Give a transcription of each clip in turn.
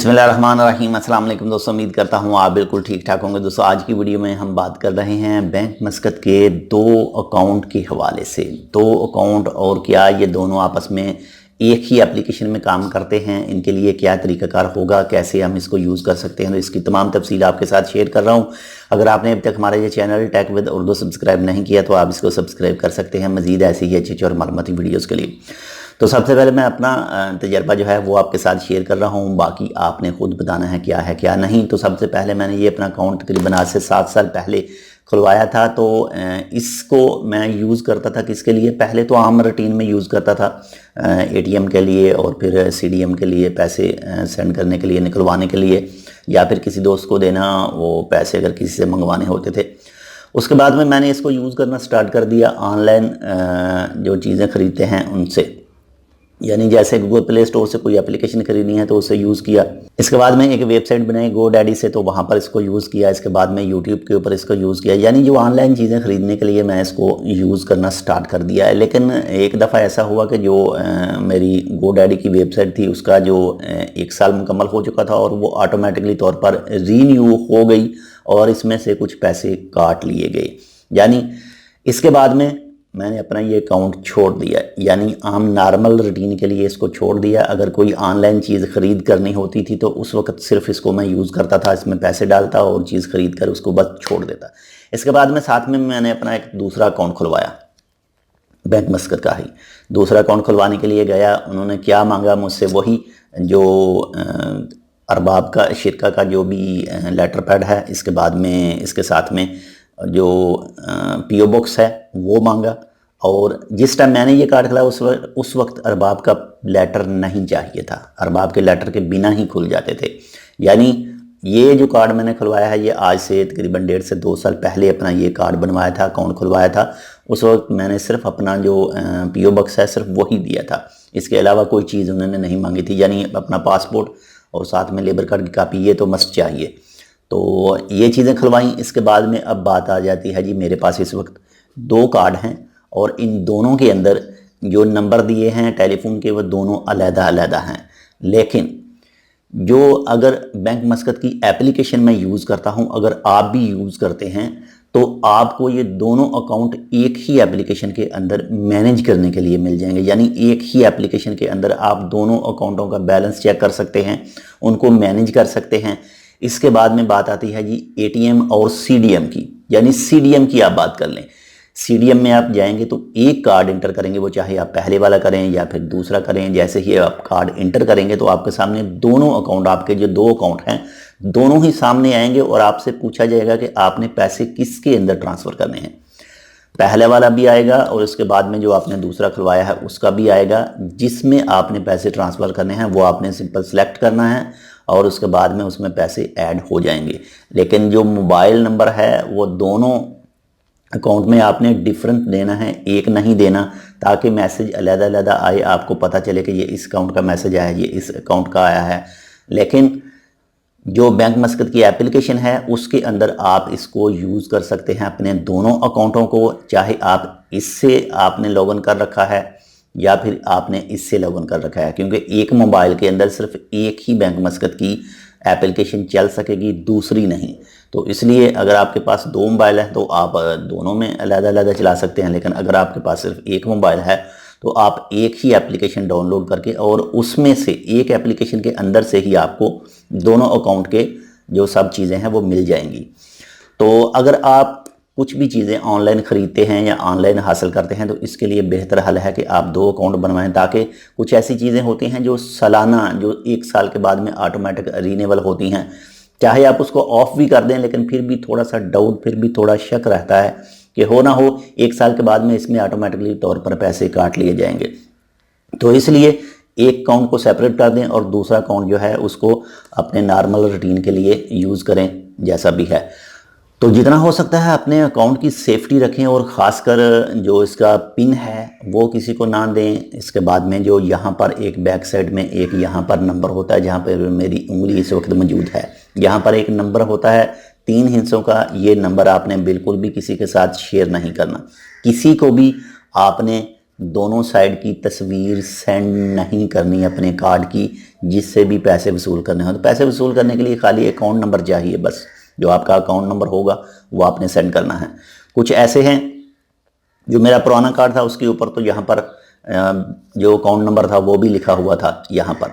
बिस्मिल्लाहिर्रहमानिर्रहीम। अस्सलाम वालेकुम दोस्तों, उम्मीद करता हूँ आप बिल्कुल ठीक ठाक होंगे। दोस्तों आज की वीडियो में हम बात कर रहे हैं बैंक मस्कत के दो अकाउंट के हवाले से। दो अकाउंट और क्या ये दोनों आपस में एक ही एप्लीकेशन में काम करते हैं, इनके लिए क्या तरीक़ाकार होगा, कैसे हम इसको यूज़ कर सकते हैं, तो इसकी तमाम तफसील आपके साथ शेयर कर रहा हूँ। अगर आपने अभी तक हमारा ये channel tech with Urdu subscribe नहीं किया तो आप इसको सब्सक्राइब कर सकते हैं मज़ीद ऐसी ही अच्छी और मालूमाती वीडियोज़ के लिए। तो सबसे पहले मैं अपना तजर्बा जो है वो आपके साथ शेयर कर रहा हूँ, बाकी आपने ख़ुद बताना है क्या नहीं। तो सबसे पहले मैंने ये अपना अकाउंट तकरीबन आज से 7 साल पहले खुलवाया था। तो इसको मैं यूज़ करता था किसके लिए, पहले तो आम रूटीन में यूज़ करता था एटीएम के लिए और फिर सीडीएम के लिए, पैसे सेंड करने के लिए, निकलवाने के लिए, या फिर किसी दोस्त को देना, वो पैसे अगर किसी से मंगवाने होते थे। उसके बाद में मैंने इसको यूज़ करना स्टार्ट कर दिया ऑनलाइन जो चीज़ें ख़रीदते हैं उनसे, यानी जैसे गूगल प्ले स्टोर से कोई एप्लीकेशन खरीदनी है तो उसे यूज़ किया। इसके बाद में एक वेबसाइट बनाई GoDaddy से, तो वहाँ पर इसको यूज़ किया। इसके बाद में यूट्यूब के ऊपर इसको यूज़ किया, यानी जो ऑनलाइन चीज़ें ख़रीदने के लिए मैं इसको यूज़ करना स्टार्ट कर दिया है। लेकिन एक दफ़ा ऐसा हुआ कि जो मेरी GoDaddy की वेबसाइट थी उसका जो 1 साल मुकम्मल हो चुका था और वो ऑटोमेटिकली तौर पर रीन्यू हो गई और इसमें से कुछ पैसे काट लिए गए। यानी इसके बाद में मैंने अपना ये अकाउंट छोड़ दिया, यानी आम नॉर्मल रूटीन के लिए इसको छोड़ दिया। अगर कोई ऑनलाइन चीज़ ख़रीद करनी होती थी तो उस वक्त सिर्फ इसको मैं यूज़ करता था, इसमें पैसे डालता और चीज़ ख़रीद कर उसको बस छोड़ देता। इसके बाद में साथ में मैंने अपना एक दूसरा अकाउंट खुलवाया, बैंक मस्कत का ही दूसरा अकाउंट खुलवाने के लिए गया। उन्होंने क्या मांगा मुझसे, वही जो अरबाब का शिरका का जो भी लेटर पैड है, इसके बाद में इसके साथ में जो पीओ बॉक्स है वो मांगा। और जिस टाइम मैंने ये कार्ड खुला उस वक्त अरबाब का लेटर नहीं चाहिए था, अरबाब के लेटर के बिना ही खुल जाते थे। यानी ये जो कार्ड मैंने खुलवाया है ये आज से तकरीबन 1.5 से 2 साल पहले अपना ये कार्ड बनवाया था, अकाउंट खुलवाया था। उस वक्त मैंने सिर्फ अपना जो पीओ बॉक्स है सिर्फ वही दिया था, इसके अलावा कोई चीज़ उन्होंने नहीं मांगी थी। यानी अपना पासपोर्ट और साथ में लेबर कार्ड की कापी, ये तो मस्ट चाहिए। तो ये चीज़ें खुलवाई। इसके बाद में अब बात आ जाती है जी, मेरे पास इस वक्त 2 कार्ड हैं और इन दोनों के अंदर जो नंबर दिए हैं टेलीफोन के वो दोनों अलग-अलग हैं। लेकिन जो अगर बैंक मस्कत की एप्लीकेशन मैं यूज़ करता हूं, अगर आप भी यूज़ करते हैं तो आपको ये दोनों अकाउंट एक ही एप्लीकेशन के अंदर मैनेज करने के लिए मिल जाएंगे। यानी एक ही एप्लीकेशन के अंदर आप दोनों अकाउंटों का बैलेंस चेक कर सकते हैं, उनको मैनेज कर सकते हैं। इसके बाद में बात आती है जी एटीएम और सीडीएम की। यानी सीडीएम की आप बात कर लें, सीडीएम में आप जाएंगे तो एक कार्ड इंटर करेंगे, वो चाहे आप पहले वाला करें या फिर दूसरा करें। जैसे ही आप कार्ड इंटर करेंगे तो आपके सामने दोनों अकाउंट, आपके जो 2 अकाउंट हैं दोनों ही सामने आएंगे और आपसे पूछा जाएगा कि आपने पैसे किसके अंदर ट्रांसफ़र करने हैं। पहले वाला भी आएगा और उसके बाद में जो आपने दूसरा खुलवाया है उसका भी आएगा। जिसमें आपने पैसे ट्रांसफ़र करने हैं वो आपने सिंपल सेलेक्ट करना है और उसके बाद में उसमें पैसे ऐड हो जाएंगे। लेकिन जो मोबाइल नंबर है वो दोनों अकाउंट में आपने डिफरेंट देना है, एक नहीं देना, ताकि मैसेज अलग-अलग आए, आपको पता चले कि ये इस अकाउंट का मैसेज आया है, ये इस अकाउंट का आया है। लेकिन जो बैंक मस्कत की एप्लीकेशन है उसके अंदर आप इसको यूज़ कर सकते हैं अपने दोनों अकाउंटों को, चाहे आप इससे आपने लॉगिन कर रखा है या फिर आपने इससे लॉगिन कर रखा है, क्योंकि एक मोबाइल के अंदर सिर्फ एक ही बैंक मस्कत की एप्लीकेशन चल सकेगी, दूसरी नहीं। तो इसलिए अगर आपके पास 2 मोबाइल हैं तो आप दोनों में अलग-अलग चला सकते हैं। लेकिन अगर आपके पास सिर्फ एक मोबाइल है तो आप एक ही एप्लीकेशन डाउनलोड करके और उसमें से एक एप्लीकेशन के अंदर से ही आपको दोनों अकाउंट के जो सब चीज़ें हैं वो मिल जाएंगी। तो अगर आप कुछ भी चीज़ें ऑनलाइन ख़रीदते हैं या ऑनलाइन हासिल करते हैं तो इसके लिए बेहतर हल है कि आप 2 अकाउंट बनवाएं, ताकि कुछ ऐसी चीज़ें होती हैं जो सालाना, जो 1 साल के बाद में ऑटोमेटिक रीनेबल होती हैं। चाहे आप उसको ऑफ भी कर दें लेकिन फिर भी थोड़ा सा डाउट, फिर भी थोड़ा शक रहता है कि हो ना हो 1 साल के बाद में इसमें ऑटोमेटिकली तौर पर पैसे काट लिए जाएंगे। तो इसलिए एक अकाउंट को सेपरेट कर दें और दूसरा अकाउंट जो है उसको अपने नॉर्मल रूटीन के लिए यूज़ करें, जैसा भी है। तो जितना हो सकता है अपने अकाउंट की सेफ्टी रखें और ख़ासकर जो इसका पिन है वो किसी को ना दें। इसके बाद में जो यहाँ पर एक बैक साइड में एक यहाँ पर नंबर होता है, जहाँ पर मेरी उंगली इस वक्त मौजूद है, यहाँ पर एक नंबर होता है 3 हिस्सों का। ये नंबर आपने बिल्कुल भी किसी के साथ शेयर नहीं करना, किसी को भी आपने दोनों साइड की तस्वीर सेंड नहीं करनी अपने कार्ड की, जिससे भी पैसे वसूल करने हो। तो पैसे वसूल करने के लिए खाली अकाउंट नंबर चाहिए, बस जो आपका अकाउंट नंबर होगा वो आपने सेंड करना है। कुछ ऐसे हैं, जो मेरा पुराना कार्ड था उसके ऊपर तो यहाँ पर जो अकाउंट नंबर था वो भी लिखा हुआ था यहाँ पर,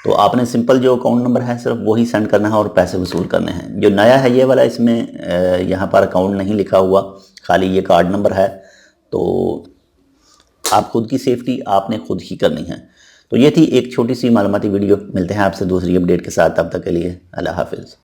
तो आपने सिंपल जो अकाउंट नंबर है सिर्फ वही सेंड करना है और पैसे वसूल करने हैं। जो नया है ये वाला, इसमें यहाँ पर अकाउंट नहीं लिखा हुआ, खाली ये कार्ड नंबर है। तो आप खुद की सेफ्टी आपने खुद ही करनी है। तो ये थी एक छोटी सी मालूमाती वीडियो। मिलते हैं आपसे दूसरी अपडेट के साथ, तब तक के लिए अल्लाह हाफिज़।